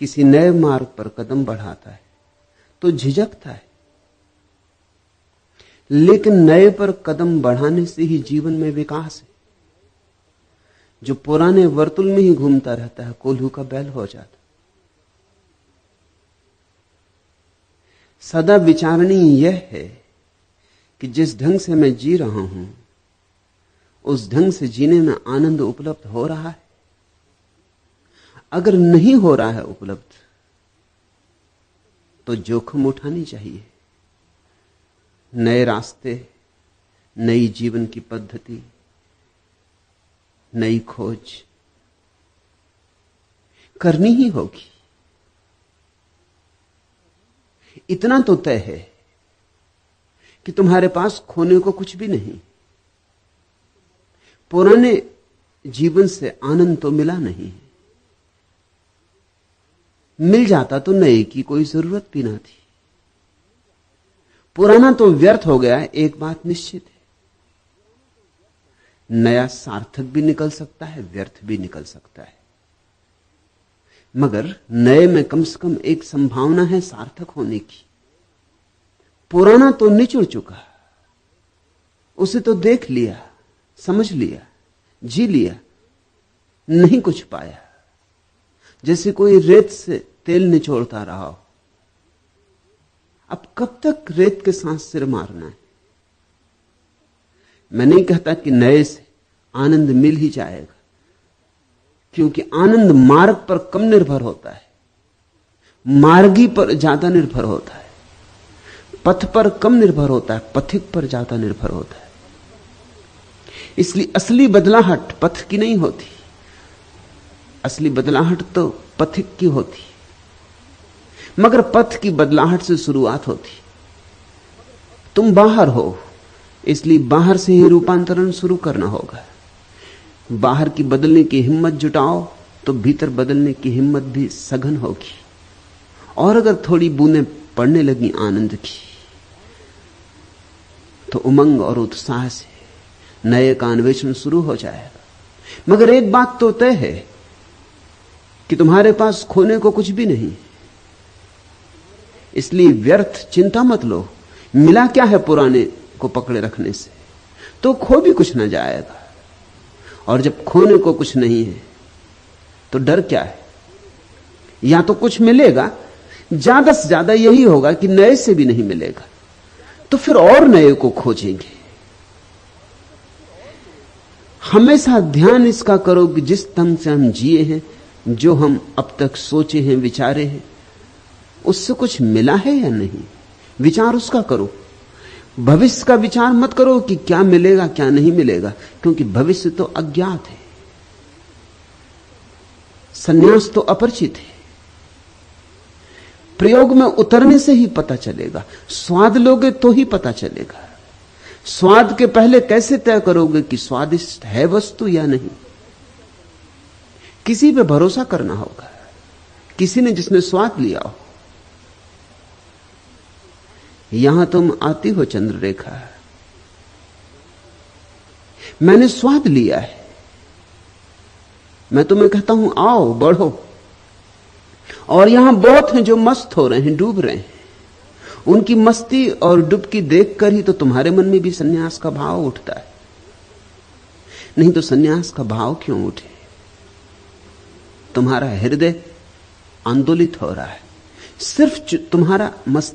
किसी नए मार्ग पर कदम बढ़ाता है तो झिझकता है, लेकिन नए पर कदम बढ़ाने से ही जीवन में विकास है। जो पुराने वर्तुल में ही घूमता रहता है कोल्हू का बैल हो जाता। सदा विचारणीय यह है कि जिस ढंग से मैं जी रहा हूं उस ढंग से जीने में आनंद उपलब्ध हो रहा है। अगर नहीं हो रहा है उपलब्ध तो जोखिम उठानी चाहिए। नए रास्ते, नई जीवन की पद्धति, नई खोज करनी ही होगी। इतना तो तय है कि तुम्हारे पास खोने को कुछ भी नहीं। पुराने जीवन से आनंद तो मिला नहीं, मिल जाता तो नए की कोई जरूरत भी ना थी। पुराना तो व्यर्थ हो गया है, एक बात निश्चित है, नया सार्थक भी निकल सकता है, व्यर्थ भी निकल सकता है। मगर नए में कम से कम एक संभावना है सार्थक होने की। पुराना तो निचुड़ चुका, उसे तो देख लिया, समझ लिया, जी लिया, नहीं कुछ पाया। जैसे कोई रेत से तेल निचोड़ता रहा हो। अब कब तक रेत के साथ सिर मारना है? मैं नहीं कहता कि नए से आनंद मिल ही जाएगा, क्योंकि आनंद मार्ग पर कम निर्भर होता है, मार्गी पर ज्यादा निर्भर होता है, पथ पर कम निर्भर होता है, पथिक पर ज्यादा निर्भर होता है। इसलिए असली बदलाहट पथ की नहीं होती, असली बदलाहट तो पथिक की होती। मगर पथ की बदलाहट से शुरुआत होती। तुम बाहर हो, इसलिए बाहर से ही रूपांतरण शुरू करना होगा। बाहर की बदलने की हिम्मत जुटाओ तो भीतर बदलने की हिम्मत भी सघन होगी। और अगर थोड़ी बूंदें पड़ने लगी आनंद की तो उमंग और उत्साह से नए का अन्वेषण शुरू हो जाएगा। मगर एक बात तो तय है कि तुम्हारे पास खोने को कुछ भी नहीं, इसलिए व्यर्थ चिंता मत लो। मिला क्या है पुराने को पकड़े रखने से? तो खो भी कुछ ना जाएगा। और जब खोने को कुछ नहीं है तो डर क्या है? या तो कुछ मिलेगा, ज्यादा से ज्यादा यही होगा कि नए से भी नहीं मिलेगा, तो फिर और नए को खोजेंगे। हमेशा ध्यान इसका करो कि जिस ढंग से हम जिए हैं, जो हम अब तक सोचे हैं, विचारे हैं, उससे कुछ मिला है या नहीं, विचार उसका करो। भविष्य का विचार मत करो कि क्या मिलेगा क्या नहीं मिलेगा, क्योंकि भविष्य तो अज्ञात है, संन्यास तो अपरिचित है। प्रयोग में उतरने से ही पता चलेगा। स्वाद लोगे तो ही पता चलेगा। स्वाद के पहले कैसे तय करोगे कि स्वादिष्ट है वस्तु या नहीं? किसी पे भरोसा करना होगा, किसी ने जिसने स्वाद लिया हो। यहां तुम आती हो चंद्ररेखा, मैंने स्वाद लिया है, मैं तुम्हें कहता हूं आओ बढ़ो। और यहां बहुत हैं जो मस्त हो रहे हैं, डूब रहे हैं। उनकी मस्ती और डुबकी देखकर ही तो तुम्हारे मन में भी सन्यास का भाव उठता है। नहीं तो सन्यास का भाव क्यों उठे? तुम्हारा हृदय आंदोलित हो रहा है, सिर्फ तुम्हारा मस्ती